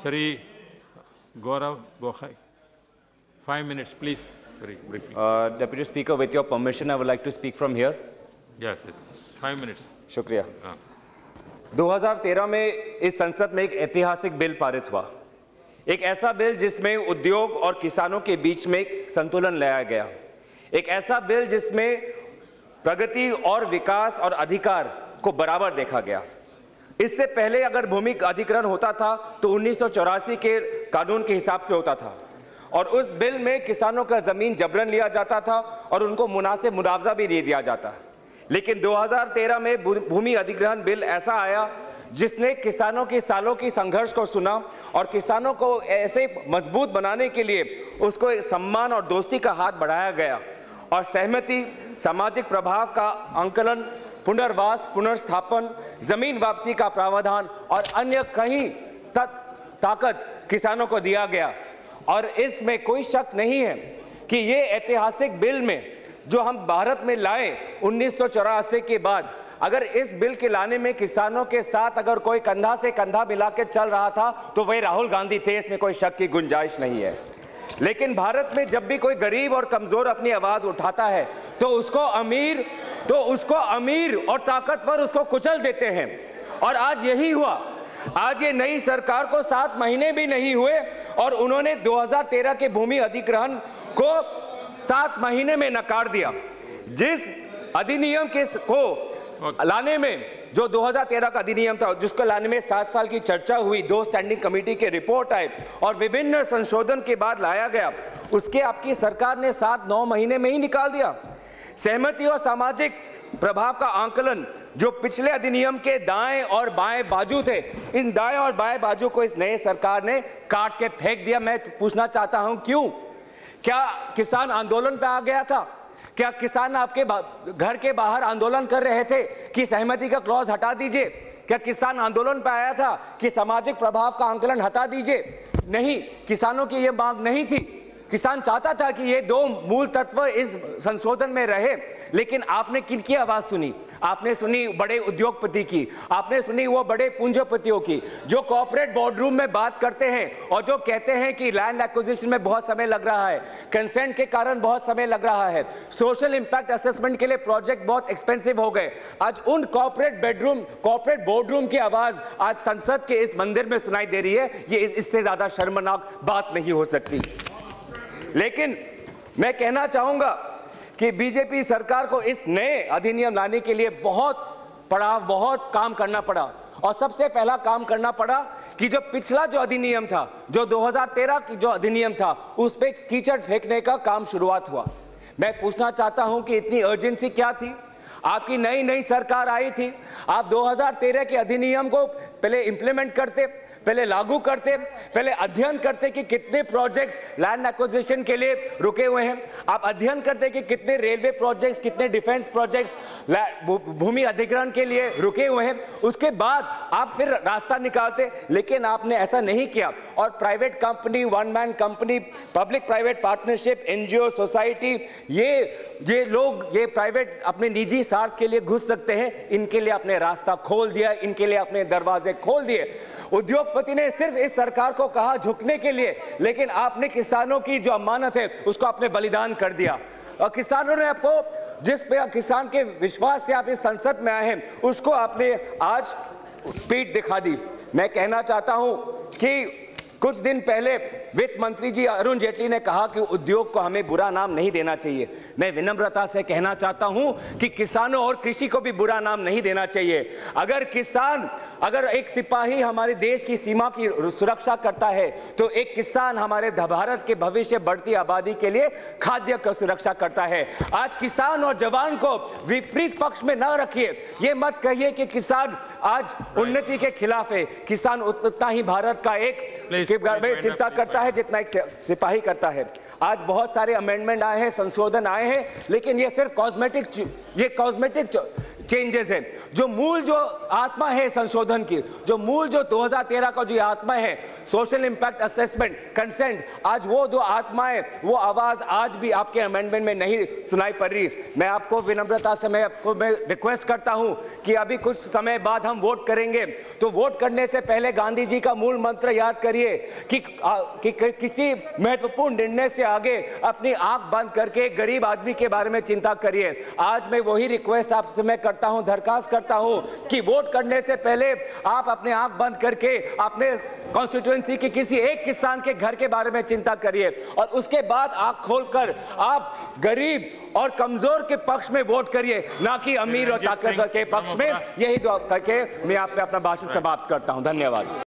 Sri Gaurav Gokhai, 5 minutes, please. Very briefly. Deputy Speaker, with your permission, I would like to speak from here. Yes, 5 minutes. शुक्रिया। 2013 में इस संसद में एक ऐतिहासिक बिल पारित हुआ, एक ऐसा बिल जिसमें उद्योग और किसानों के बीच में एक संतुलन लाया गया, एक ऐसा बिल जिसमें प्रगति और विकास और अधिकार को बराबर देखा गया। इससे पहले अगर भूमि अधिग्रहण होता था तो 1984 के कानून के हिसाब से होता था और उस बिल में किसानों का जमीन जबरन लिया जाता था और उनको मुनासिब मुआवजा भी नहीं दिया जाता। लेकिन 2013 में भूमि अधिग्रहण बिल ऐसा आया जिसने किसानों की सालों की संघर्ष को सुना और किसानों को ऐसे मजबूत बनाने के लिए उसको सम्मान और दोस्ती का हाथ बढ़ाया गया और सहमति, सामाजिक प्रभाव का आंकलन, पुनर्वास, पुनर्स्थापन, जमीन वापसी का प्रावधान और अन्य कई ताकत किसानों को दिया गया। और इसमें कोई शक नहीं है कि ये ऐतिहासिक बिल में जो हम भारत में लाए 1984 के बाद, अगर इस बिल के लाने में किसानों के साथ अगर कोई कंधा से कंधा मिला के चल रहा था तो वही राहुल गांधी थे, इसमें कोई शक की गुंजाइश नहीं है। लेकिन भारत में जब भी कोई गरीब और कमजोर अपनी आवाज उठाता है तो उसको अमीर और ताकतवर उसको कुचल देते हैं। और आज यही हुआ। आज ये नई सरकार को 7 महीने भी नहीं हुए और उन्होंने 2013 के भूमि अधिग्रहण को 7 महीने में नकार दिया। जिस अधिनियम को लाने में, जो 2013 का अधिनियम था, जिसको लाने में 7 साल की चर्चा हुई, 2 स्टैंडिंग कमेटी के रिपोर्ट आए और विभिन्न संशोधन के बाद लाया गया, उसके आपकी सरकार ने 7-9 महीने में ही निकाल दिया। सहमति और सामाजिक प्रभाव का आंकलन जो पिछले अधिनियम के दाएं और बाएं बाजू थे, इन दाएं और बाएं बाजू को इस नए सरकार ने काट के फेंक दिया। मैं पूछना चाहता हूं क्यों? क्या किसान आंदोलन पे आ गया था? क्या किसान आपके घर के बाहर आंदोलन कर रहे थे कि सहमति का क्लॉज हटा दीजिए? क्या किसान आंदोलन पे आया था कि सामाजिक प्रभाव का आंकलन हटा दीजिए? नहीं, किसानों की यह मांग नहीं थी। किसान चाहता था कि ये 2 मूल तत्व इस संशोधन में रहे। लेकिन आपने किनकी आवाज सुनी? आपने सुनी बड़े उद्योगपति की, आपने सुनी वो बड़े पूंजीपतियों की जो कॉर्पोरेट बोर्डरूम में बात करते हैं और जो कहते हैं कि लैंड एक्विजिशन में बहुत समय लग रहा है, कंसेंट के कारण बहुत समय लग रहा है, सोशल इंपैक्ट असेसमेंट के लिए प्रोजेक्ट बहुत एक्सपेंसिव हो गए। आज उन कॉर्पोरेट बोर्डरूम की आवाज आज संसद के इस मंदिर में सुनाई दे रही है। ये इससे ज्यादा शर्मनाक बात नहीं हो सकती। लेकिन मैं कहना चाहूंगा कि बीजेपी सरकार को इस नए अधिनियम लाने के लिए बहुत काम करना पड़ा। और सबसे पहला काम करना पड़ा कि जो पिछला जो अधिनियम था, जो 2013 की जो अधिनियम था, उस पे कीचड़ फेंकने का काम शुरुआत हुआ। मैं पूछना चाहता हूं कि इतनी अर्जेंसी क्या थी? आपकी नई सरकार आई थी, आप 2013 के अधिनियम को पहले इंप्लीमेंट करते, पहले लागू करते, पहले अध्ययन करते कि कितने प्रोजेक्ट्स लैंड एक्विजिशन के लिए रुके हुए हैं, आप अध्ययन करते कि कितने रेलवे प्रोजेक्ट्स, कितने डिफेंस प्रोजेक्ट्स भूमि अधिग्रहण के लिए रुके हुए हैं। उसके बाद आप फिर रास्ता निकालते। लेकिन आपने ऐसा नहीं किया और private company, 1 man company, public private partnership, NGO, society, ये लोग ये प्राइवेट अपने निजी स्वार्थ के लिए घुस सकते हैं, इनके लिए आपने रास्ता खोल दिया, इनके लिए अपने दरवाजे खोल दिए। उद्योगपति ने सिर्फ इस सरकार को कहा झुकने के लिए, लेकिन आपने किसानों की जो अमानत है उसको आपने बलिदान कर दिया। और किसानों ने आपको, जिस पे किसान के विश्वास से आप इस संसद में आए हैं, उसको आपने आज पीठ दिखा दी। मैं कहना चाहता हूं कि कुछ दिन पहले वित्त मंत्री जी अरुण जेटली ने कहा कि उद्योग को हमें बुरा नाम नहीं देना चाहिए। मैं विनम्रता से कहना चाहता हूं कि किसानों और कृषि को भी बुरा नाम नहीं देना चाहिए। अगर एक सिपाही हमारे देश की सीमा की सुरक्षा करता है तो एक किसान हमारे भारत के भविष्य, बढ़ती आबादी के लिए खाद्य की सुरक्षा करता है। आज किसान और जवान को विपरीत पक्ष में न रखिए। ये मत कहिए कि किसान आज उन्नति के खिलाफ है। किसान उतना ही भारत का एक चिंता करता है जितना एक सिपाही करता है। आज बहुत सारे अमेंडमेंट आए हैं, संशोधन आए हैं, लेकिन ये सिर्फ कॉस्मेटिक चेंजेस है, जो मूल जो आत्मा है संशोधन की, जो मूल जो 2013 का जो आत्मा है सोशल इंपैक्ट असेसमेंट कंसेंट, आज वो दो आत्माएं, वो आवाज आज भी आपके अमेंडमेंट में नहीं सुनाई पड़ रही। मैं आपको विनम्रता से मैं रिक्वेस्ट करता हूं कि अभी कुछ समय बाद हम वोट करेंगे, तो वोट करने से पहले गांधी जी का मूल मंत्र याद करिए कि किसी महत्वपूर्ण निर्णय से आगे अपनी आंख बंद करके गरीब आदमी के बारे में चिंता करिए। आज मैं वही रिक्वेस्ट आपसे मैं करता हूं, दरखास्त करता हूं कि वोट करने से पहले आप अपने आंख बंद करके अपने कॉन्स्टिट्यूएंसी के किसी एक किसान के घर के बारे में चिंता करिए और उसके बाद आंख खोलकर आप गरीब और कमजोर के पक्ष में वोट करिए, ना कि अमीर और ताकतवर के पक्ष में। यही दुआ करके मैं आप पे अपना भाषण समाप्त करता हूं। धन्यवाद।